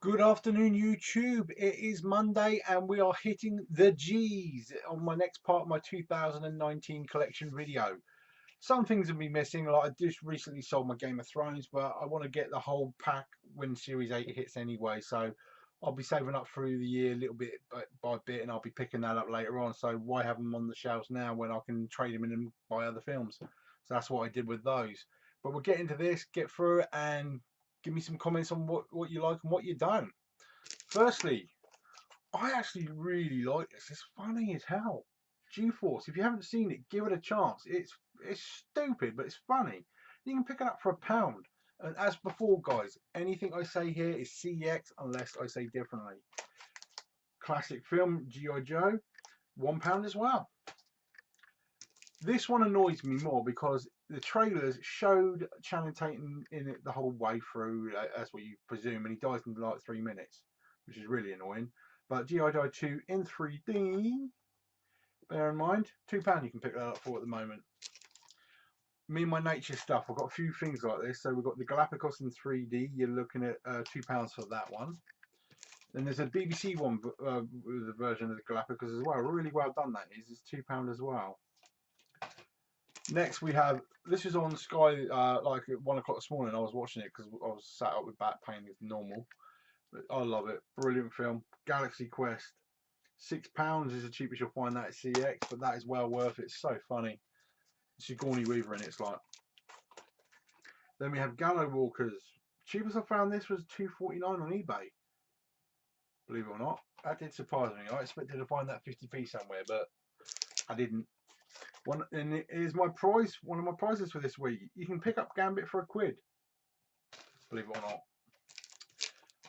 Good afternoon, YouTube. It is Monday and we are hitting the G's on my next part of my 2019 collection video. Some things have been missing, like I just recently sold my Game of Thrones, but I want to get the whole pack when Series 8 hits anyway. So I'll be saving up through the year a little bit by bit and I'll be picking that up later on. So why have them on the shelves now when I can trade them in and buy other films? So that's what I did with those. But we'll get into this, get through it, and give me some comments on what you like and what you don't. Firstly, I actually really like this. It's funny as hell. G-Force. If you haven't seen it, give it a chance. It's stupid, but it's funny. You can pick it up for £1. And as before, guys, anything I say here is CX unless I say differently. Classic film, G.I. Joe, £1 as well. This one annoys me more because the trailers showed Channing Tatum in it the whole way through. That's what you presume, and he dies in like 3 minutes, which is really annoying. But G.I. Joe 2 in 3D, bear in mind, £2 you can pick that up for at the moment. Me and my nature stuff, I've got a few things like this. So we've got the Galapagos in 3D, you're looking at £2 for that one. Then there's a BBC one with a version of the Galapagos as well. Really well done that is. It's £2 as well. Next we have, this is on Sky like at 1 o'clock this morning. I was watching it because I was sat up with back pain as normal. But I love it. Brilliant film. Galaxy Quest. £6 is the cheapest you'll find that at CX, but that is well worth it. It's so funny. Sigourney Weaver in it's like. Then we have Gallow Walkers. Cheapest I found this was £2.49 on eBay. Believe it or not. That did surprise me. I expected to find that 50p somewhere, but I didn't. And it is my prize, one of my prizes for this week. You can pick up Gambit for £1. Believe it or not.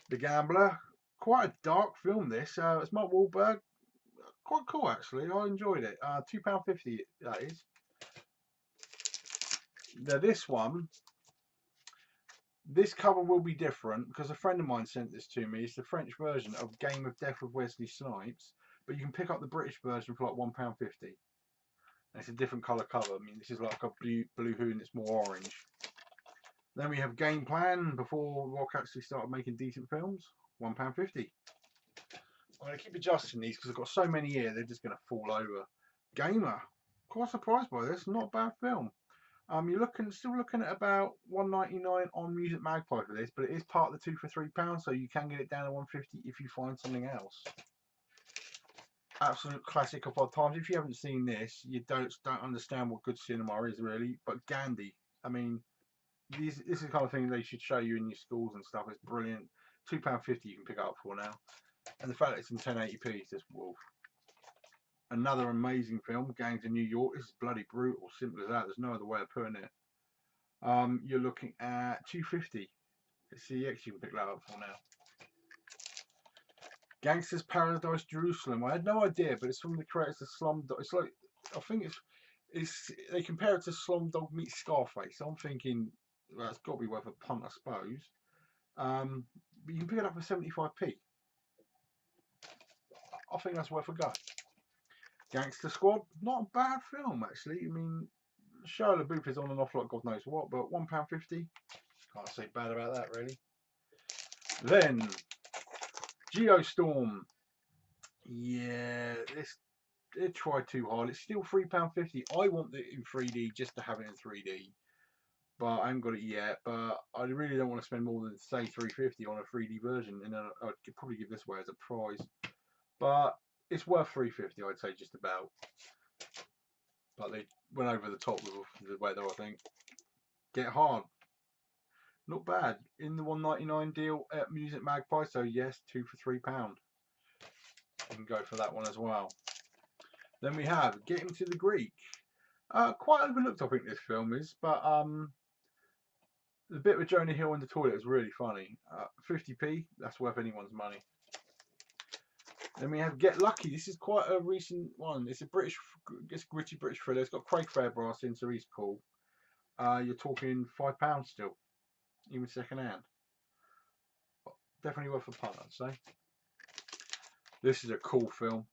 The Gambler. Quite a dark film this. It's Mark Wahlberg. Quite cool actually. I enjoyed it. £2.50 that is. Now this one, this cover will be different because a friend of mine sent this to me. It's the French version of Game of Death with Wesley Snipes, but you can pick up the British version for like £1.50. It's a different colour cover. I mean, this is like a blue and it's more orange. Then we have Game Plan before Rock actually started making decent films. £1.50. I'm going to keep adjusting these because I've got so many here, they're just going to fall over. Gamer. Quite surprised by this. Not a bad film. You're still looking at about £1.99 on Music Magpie for this, but it is part of the 2 for £3, so you can get it down to £1.50 if you find something else. Absolute classic of our times. If you haven't seen this, you don't understand what good cinema is really. But Gandhi, I mean, this is the kind of thing they should show you in your schools and stuff. It's brilliant. £2.50 you can pick it up for now, and the fact that it's in 1080p is just wolf. Another amazing film, Gangs of New York. This is bloody brutal. Simple as that. There's no other way of putting it. You're looking at £2.50 at CX. You can pick that up for now. Gangster's Paradise Jerusalem. I had no idea, but it's from the creators of Slumdog. It's like, I think it's they compare it to Slumdog meets Scarface. So I'm thinking, well, it's got to be worth a punt, I suppose. But you can pick it up for 75p. I think that's worth a go. Gangster Squad, not a bad film actually. I mean, Shia LaBeouf is on and off like God knows what, but £1.50. Can't say bad about that really. Then Geostorm. Yeah, it tried too hard. It's still £3.50. I want it in 3D just to have it in 3D, but I haven't got it yet. But I really don't want to spend more than say £3.50 on a 3D version, and I'd probably give this away as a prize. But it's worth £3.50, I'd say, just about. But they went over the top with the weather, I think. Get Hard. Not bad. In the £1.99 deal at Music Magpie, so yes, 2 for £3. You can go for that one as well. Then we have Get Him to the Greek. Quite overlooked, I think, this film is, but the bit with Jonah Hill in the toilet is really funny. 50p, that's worth anyone's money. Then we have Get Lucky. This is quite a recent one. It's a gritty British thriller. It's got Craig Fairbrass in, so he's cool. You're talking £5 still, even second hand. Definitely worth a punt, I'd say. This is a cool film.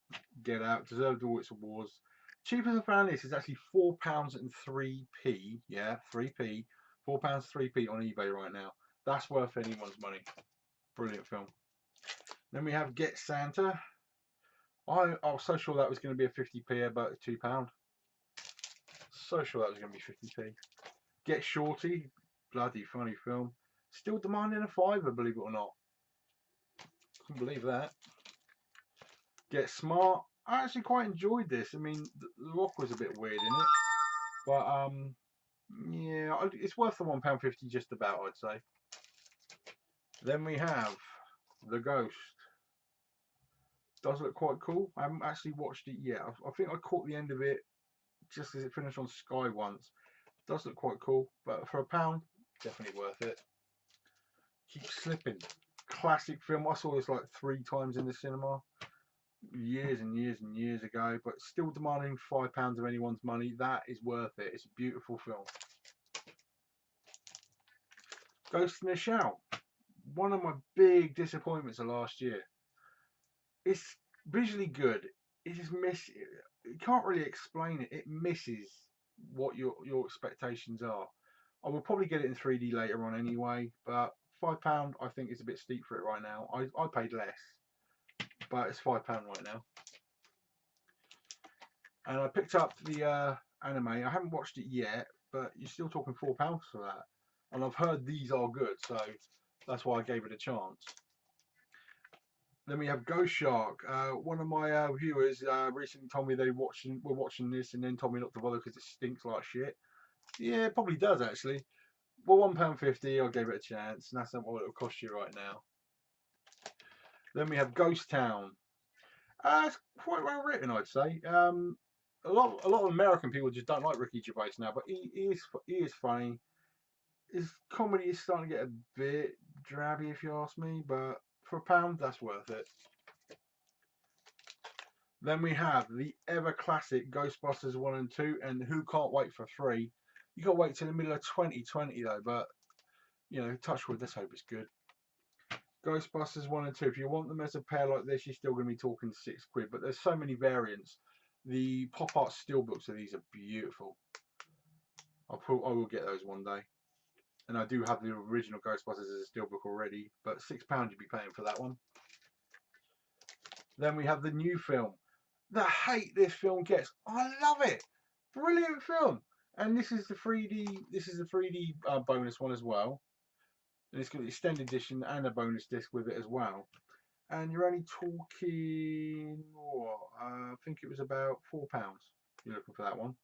Get Out. Deserved all its awards. Cheapest I found this is actually £4 and 3p. Yeah, 3p. £4, 3p on eBay right now. That's worth anyone's money. Brilliant film. Then we have Get Santa. I was so sure that was going to be a 50p, but it's £2. So sure that was going to be 50p. Get Shorty, bloody funny film. Still demanding a fiver, believe it or not. Couldn't believe that. Get Smart. I actually quite enjoyed this. I mean, the Rock was a bit weird in it, but yeah, it's worth the £1.50 just about, I'd say. Then we have The Ghost. Does look quite cool. I haven't actually watched it yet. I think I caught the end of it just as it finished on Sky once. Does look quite cool, but for £1, definitely worth it. Keep Slipping. Classic film. I saw this like 3 times in the cinema. Years and years and years ago, but still demanding £5 of anyone's money. That is worth it. It's a beautiful film. Ghost in the Shell. One of my big disappointments of last year. It's visually good. It just you can't really explain it. It misses what your expectations are. I will probably get it in 3D later on anyway, but £5 I think is a bit steep for it right now. I paid less, but it's £5 right now. And I picked up the anime. I haven't watched it yet, but you're still talking £4 for that. And I've heard these are good, so that's why I gave it a chance. Then we have Ghost Shark. One of my viewers recently told me were watching this and then told me not to bother because it stinks like shit. Yeah, it probably does actually. Well, £1.50, I gave it a chance, and that's not what it'll cost you right now. Then we have Ghost Town. It's quite well written, I'd say. A lot of American people just don't like Ricky Gervais now, but he is funny. His comedy is starting to get a bit drabby, if you ask me, but for £1, that's worth it. Then we have the ever classic Ghostbusters 1 and 2, and who can't wait for 3? You got to wait till the middle of 2020 though, but you know, touch wood, let's hope it's good. Ghostbusters 1 and 2, if you want them as a pair like this, you're still going to be talking £6, but there's so many variants. The pop art steelbooks of these are beautiful. I will get those one day. And I do have the original Ghostbusters as a steelbook already, but £6 you'd be paying for that one. Then we have the new film. The hate this film gets, I love it. Brilliant film. And this is the 3D bonus one as well. And it's got the extended edition and a bonus disc with it as well. And you're only talking, what, I think it was about £4. You're looking for that one.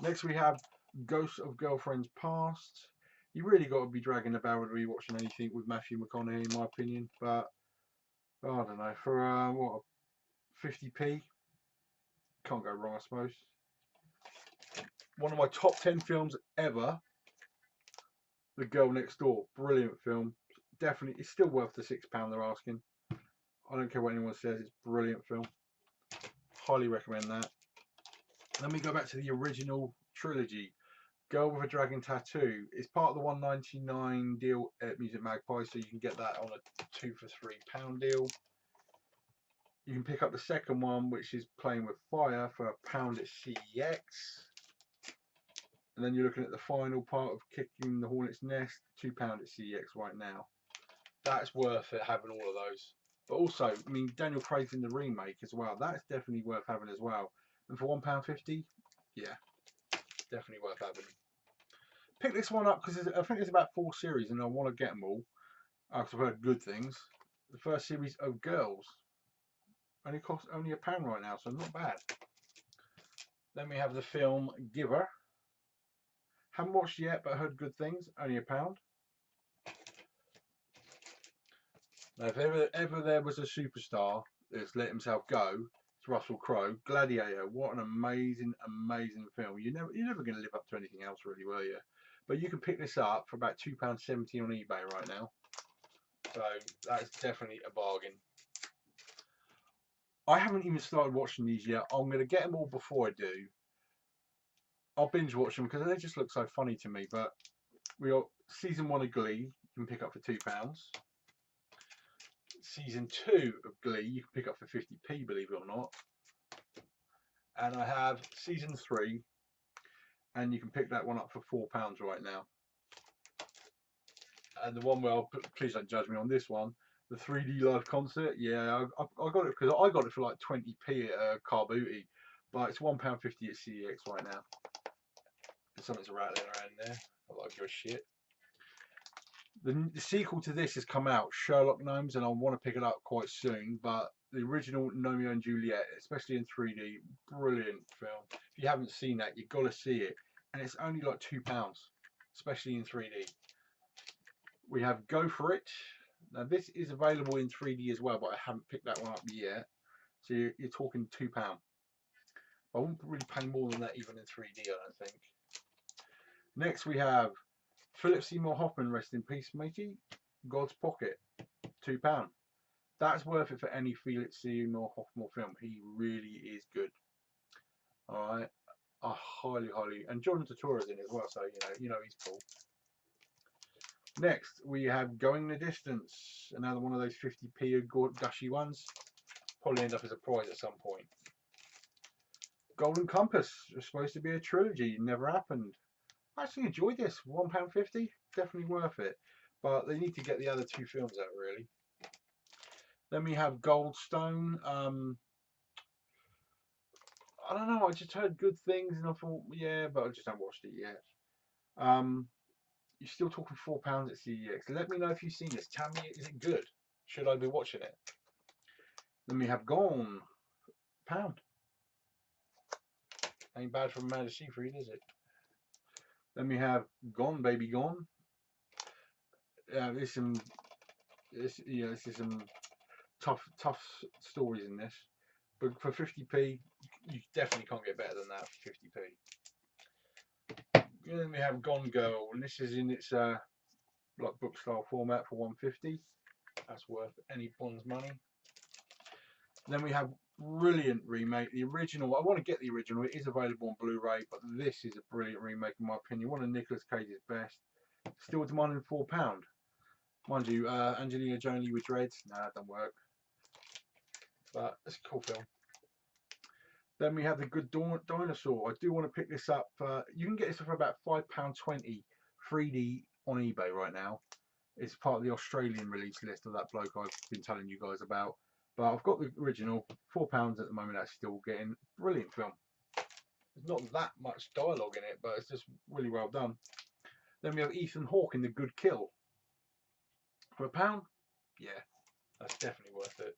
Next we have Ghosts of Girlfriends Past. You really got to be dragging the barrel to be watching anything with Matthew McConaughey, in my opinion. But I don't know, for what, 50p, can't go wrong, I suppose. One of my top 10 films ever, The Girl Next Door. Brilliant film. Definitely, it's still worth the £6 they're asking. I don't care what anyone says, it's a brilliant film. Highly recommend that. Then we go back to the original trilogy. Girl with a Dragon Tattoo. It's part of the £1.99 deal at Music Magpie, so you can get that on a 2 for £3 deal. You can pick up the second one, which is Playing with Fire, for £1 at CEX. And then you're looking at the final part of Kicking the Hornet's Nest, £2 at CEX right now. That's worth it, having all of those. But also, I mean, Daniel Craig's in the remake as well. That's definitely worth having as well. And for £1.50, yeah, definitely worth having. Pick this one up because I think there's about 4 series and I want to get them all. Because I've heard good things. The first series of Ggg's only costs only £1 right now, so not bad. Then we have the film Giver. Haven't watched yet, but heard good things. Only £1. Now, if ever there was a superstar that's let himself go, it's Russell Crowe. Gladiator. What an amazing, amazing film. You're never going to live up to anything else, really, were you? But you can pick this up for about £2.70 on eBay right now. So that's definitely a bargain. I haven't even started watching these yet. I'm going to get them all before I do. I'll binge watch them because they just look so funny to me. But we got season 1 of Glee. You can pick up for £2. Season 2 of Glee you can pick up for 50p, believe it or not. And I have season 3, and you can pick that one up for £4 right now. And the one where please don't judge me on this one, the 3D live concert. Yeah, I got it because I got it for like 20p at Car Booty, but it's £1.50 at CEX right now. Something's rattling around there. I like your shit. The sequel to this has come out, Sherlock Gnomes, and I want to pick it up quite soon. But the original Romeo and Juliet, especially in 3D, brilliant film. If you haven't seen that, you've got to see it. And it's only like £2, especially in 3D. We have Go For It. Now this is available in 3D as well, but I haven't picked that one up yet. So you're talking £2. I wouldn't really pay more than that even in 3D, I don't think. Next we have Philip Seymour Hoffman, rest in peace, matey. God's Pocket, £2. That's worth it for any Philip Seymour Hoffman film. He really is good. All right, I highly, and John Turturro's in it as well, so you know he's cool. Next we have Going the Distance, another one of those 50p gushy ones. Probably end up as a prize at some point. Golden Compass was supposed to be a trilogy, never happened. I actually enjoyed this. £1.50, definitely worth it. But they need to get the other two films out, really. Then we have Goldstone. I don't know, I just heard good things and I thought, yeah, but I just haven't watched it yet. You're still talking £4 at CEX. Let me know if you've seen this. Tell me, is it good? Should I be watching it? Then we have Gone, £1. Ain't bad for a man to see for it, is it? Then we have Gone Baby Gone. There's some tough stories in this, but for 50p, you definitely can't get better than that for 50p. And then we have Gone Girl, and this is in its like book style format for 150. That's worth any one's money. Then we have brilliant remake, the original. I want to get the original. It is available on Blu-ray, but this is a brilliant remake in my opinion. One of Nicolas Cage's best. Still demanding £4. Mind you, Angelina Jolie with dreads. Nah, that don't work. But it's a cool film. Then we have The Good Dinosaur. I do want to pick this up. You can get this for about £5.20 3D on eBay right now. It's part of the Australian release list of that bloke I've been telling you guys about. But I've got the original, £4 at the moment. That's still getting brilliant film. There's not that much dialogue in it, but it's just really well done. Then we have Ethan Hawke in The Good Kill. For £1, yeah, that's definitely worth it.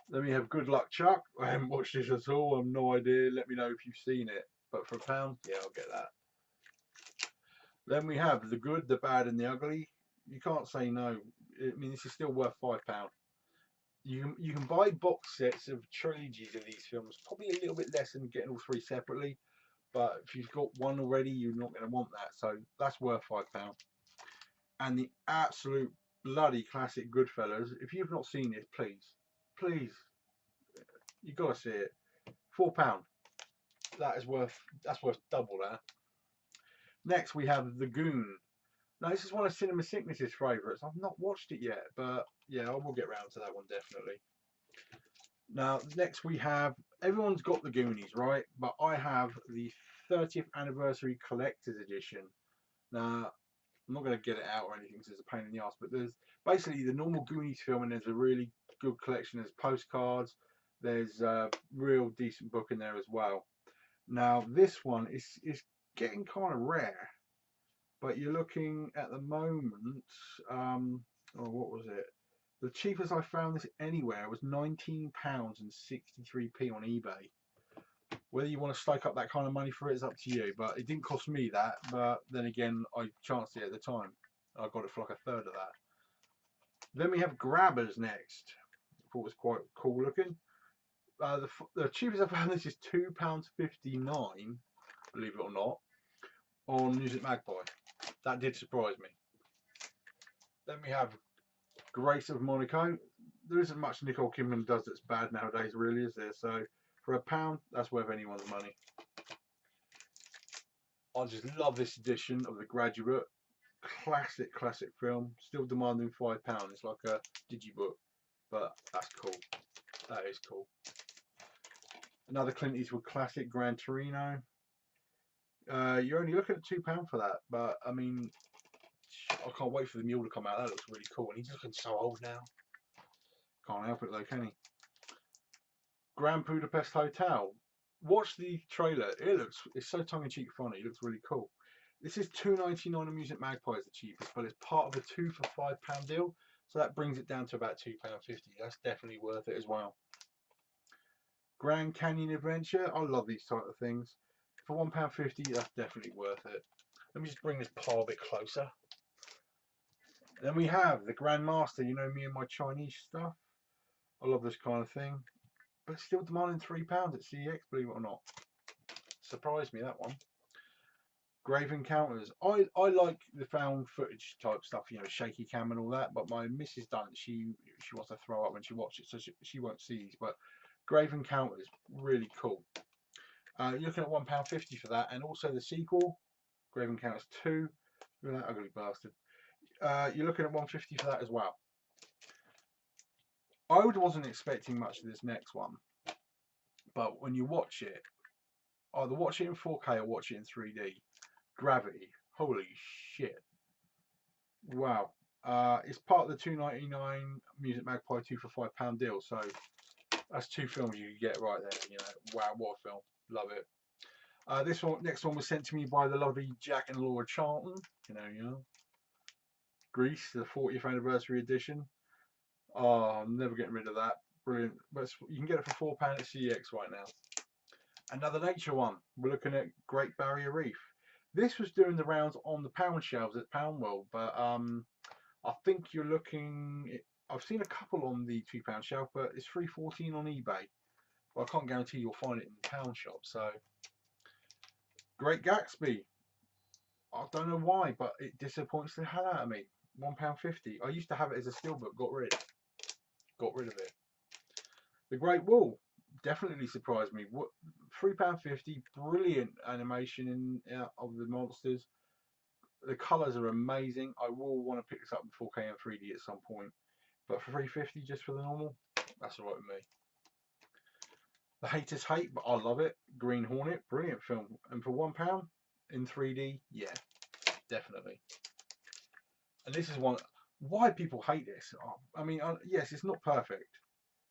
Then we have Good Luck Chuck. I haven't watched this at all. I have no idea. Let me know if you've seen it. But for £1, yeah, I'll get that. Then we have The Good, The Bad and The Ugly. You can't say no. I mean, this is still worth £5. You can buy box sets of trilogies of these films, probably a little bit less than getting all three separately. But if you've got one already, you're not going to want that. So that's worth £5. And the absolute bloody classic Goodfellas. If you've not seen it, please, you've got to see it. £4. That's worth double that. Next we have The Goon. Now this is one of Cinema Sickness's favourites. I've not watched it yet, but yeah, I will get round to that one definitely. Now next we have, everyone's got The Goonies, right? But I have the 30th anniversary collector's edition. Now I'm not going to get it out or anything because it's a pain in the ass, but there's basically the normal Goonies film, and there's a really good collection. There's postcards, there's a real decent book in there as well. Now this one is getting kind of rare, but you're looking at the moment, what was it? The cheapest I found this anywhere was £19 and 63p on eBay. Whether you want to stake up that kind of money for it is up to you, but it didn't cost me that. But then again, I chanced it at the time. I got it for like a third of that. Then we have Grabbers next. I thought it was quite cool looking. The cheapest I found this is £2.59, believe it or not, on Music Magpie. That did surprise me. Then we have Grace of Monaco. There isn't much Nicole Kidman does that's bad nowadays, really, is there? So for £1, that's worth anyone's money. I just love this edition of The Graduate. Classic film. Still demanding £5. It's like a digibook, but that's cool. That is cool. Another Clint Eastwood classic, Gran Torino. You're only looking at £2 for that, but I mean, I can't wait for the mule to come out. That looks really cool. And he's looking so old now. Can't help it though, can he? Grand Budapest Hotel. Watch the trailer. It's so tongue-in-cheek funny. It looks really cool. This is £2.99 on Music Magpie is the cheapest, but it's part of a 2 for £5 deal. So that brings it down to about £2.50. That's definitely worth it as well. Grand Canyon Adventure. I love these type of things. For £1.50, that's definitely worth it. Let me just bring this pile a bit closer. Then we have the Grandmaster. You know me and my Chinese stuff. I love this kind of thing. But it's still demanding £3 at CEX, believe it or not. Surprised me, that one. Grave Encounters. I like the found footage type stuff, you know, shaky cam and all that, but my missus doesn't. She wants to throw up when she watches it, so she won't see these. But Grave Encounters, really cool. You're looking at £1.50 for that, and also the sequel, Grave Encounters 2. Look at that ugly bastard. You're looking at £1.50 for that as well. I wasn't expecting much of this next one, but when you watch it, either watch it in 4K or watch it in 3D. Gravity, holy shit! Wow. It's part of the £2.99 Music Magpie 2 for £5 deal, so that's 2 films you get right there. You know, wow, what a film! Love it. This one, next one was sent to me by the lovely Jack and Laura Charlton. You know, Grease, the 40th anniversary edition. Oh, I'm never getting rid of that. Brilliant. But you can get it for £4 at CEX right now. Another nature one. We're looking at Great Barrier Reef. This was doing the rounds on the pound shelves at Pound World, but I think you're looking. I've seen a couple on the £2 shelf, but it's $3.14 on eBay. Well, I can't guarantee you'll find it in the pound shop. So, Great Gatsby. I don't know why, but it disappoints the hell out of me. £1.50. I used to have it as a steelbook. Got rid of it. The Great Wall definitely surprised me. £3.50. Brilliant animation of the monsters. The colours are amazing. I will want to pick this up in 4K and 3D at some point. But for £3.50 just for the normal, that's alright with me. The Haters Hate, but I love it. Green Hornet, brilliant film. And for £1 in 3D, yeah, definitely. And this is one. Why people hate this? I mean, yes, it's not perfect.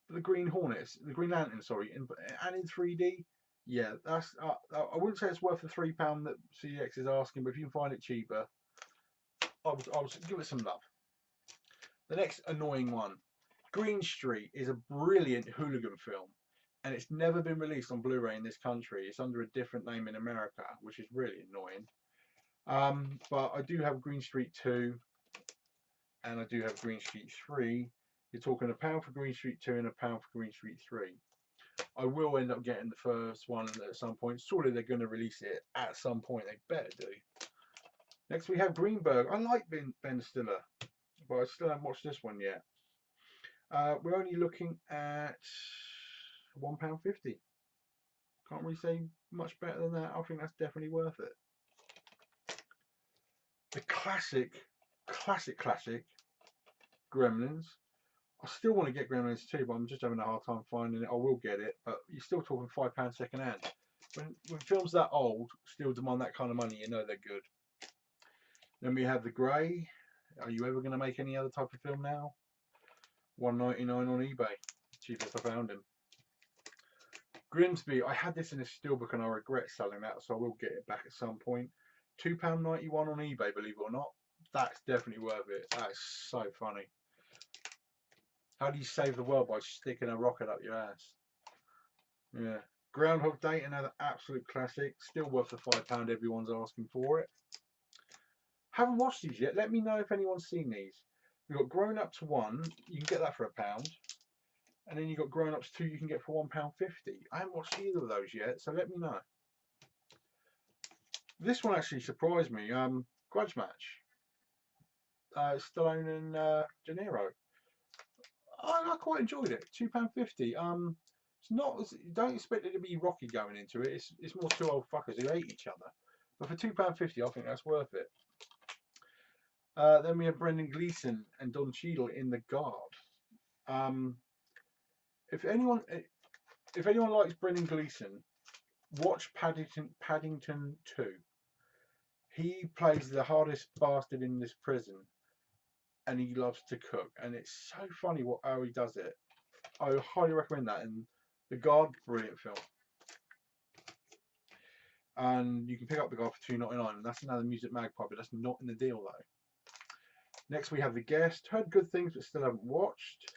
But the Green Hornets, the Green Lantern, sorry, and in 3D, yeah, that's. I wouldn't say it's worth the £3 that CX is asking, but if you can find it cheaper, I'll give it some love. The next annoying one, Green Street, is a brilliant hooligan film, and it's never been released on Blu-ray in this country. It's under a different name in America, which is really annoying. But I do have Green Street 2, and I do have Green Street 3. You're talking £1 for Green Street 2 and £1 for Green Street 3. I will end up getting the first one at some point. Surely they're going to release it at some point. They better do. Next we have Greenberg. I like Ben Stiller, but I still haven't watched this one yet. We're only looking at £1.50. Can't really say much better than that. I think that's definitely worth it. The classic Gremlins. I still want to get Gremlins 2, but I'm just having a hard time finding it. I will get it, but you're still talking £5 second hand. When films that old still demand that kind of money, you know they're good. Then we have The Grey. Are you ever going to make any other type of film now? $1.99 on eBay. Cheapest I found him. Grimsby. I had this in a steelbook and I regret selling that, so I will get it back at some point. £2.91 on eBay, believe it or not. That's definitely worth it. That is so funny. How do you save the world? By sticking a rocket up your ass. Yeah. Groundhog Day, another absolute classic. Still worth the £5 everyone's asking for it. Haven't watched these yet. Let me know if anyone's seen these. We've got Grown Ups 1. You can get that for £1. And then you've got Grown Ups 2 you can get for £1.50. I haven't watched either of those yet, so let me know. This one actually surprised me. Grudge Match. Stallone and De Niro. I quite enjoyed it. £2.50. It's not. Don't expect it to be Rocky going into it. It's more two old fuckers who hate each other. But for £2.50, I think that's worth it. Then we have Brendan Gleeson and Don Cheadle in The Guard. If anyone likes Brendan Gleeson, watch Paddington 2. He plays the hardest bastard in this prison, and he loves to cook, and it's so funny how he does it. I highly recommend that. And The Guard, brilliant film. And you can pick up The Guard for $2.99, and that's another Music Magpie, but that's not in the deal though. Next we have The Guest. Heard good things, but still haven't watched.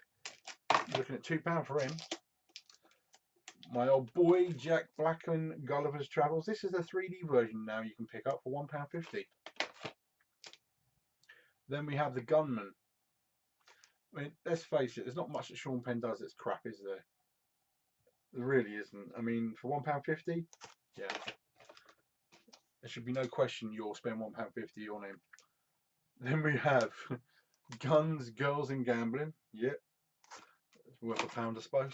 Looking at £2 for him. My old boy Jack Blackman, Gulliver's Travels. This is a 3D version now you can pick up for £1.50. Then we have The Gunman. I mean, let's face it, there's not much that Sean Penn does that's crap, is there? There really isn't. I mean, for £1.50, yeah. There should be no question you'll spend £1.50 on him. Then we have Guns, Girls and Gambling. Yep. It's worth £1, I suppose.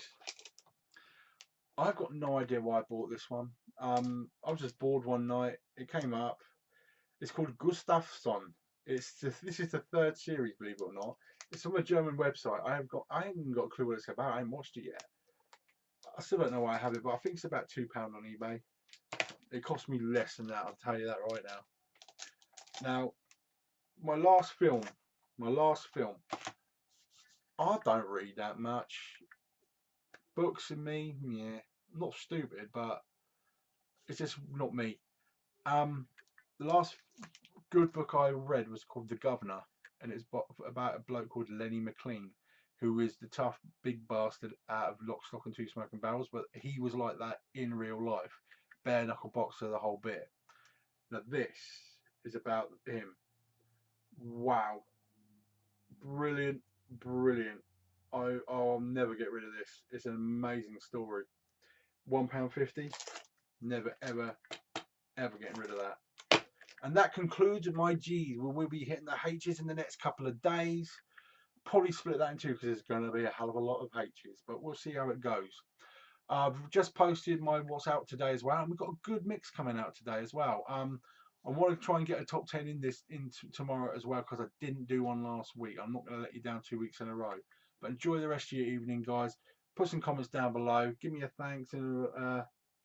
I've got no idea why I bought this one. I was just bored one night. It came up. It's called Gustafsson. This is the 3rd series, believe it or not. It's on a German website. I haven't got a clue what it's about. I haven't watched it yet. I still don't know why I have it, but I think it's about £2 on eBay. It cost me less than that, I'll tell you that right now. Now, my last film. I don't read that much. Books and me, yeah, I'm not stupid, but it's just not me. The last good book I read was called The Governor, and it's about a bloke called Lenny McLean, who is the tough big bastard out of Lock, Stock and Two Smoking Barrels, but he was like that in real life, bare knuckle boxer, the whole bit. Now this is about him. Wow, brilliant, brilliant. I'll never get rid of this. It's an amazing story. £1.50. Never ever getting rid of that. And that concludes my G's. We'll be hitting the H's in the next couple of days. Probably split that in two because there's going to be a hell of a lot of H's, but we'll see how it goes. I've just posted my what's out today as well, and we've got a good mix coming out today as well. I want to try and get a top 10 in tomorrow as well, because I didn't do one last week. I'm not going to let you down 2 weeks in a row. But enjoy the rest of your evening, guys. Put some comments down below. Give me a thanks and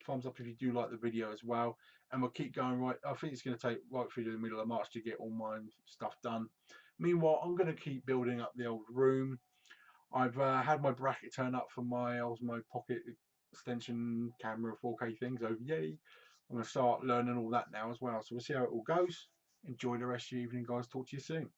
thumbs up if you do like the video as well. And we'll keep going right. I think it's going to take right through the middle of March to get all my stuff done. Meanwhile, I'm going to keep building up the old room. I've had my bracket turn up for my pocket extension camera 4K things. So yay! I'm going to start learning all that now as well. So we'll see how it all goes. Enjoy the rest of your evening, guys. Talk to you soon.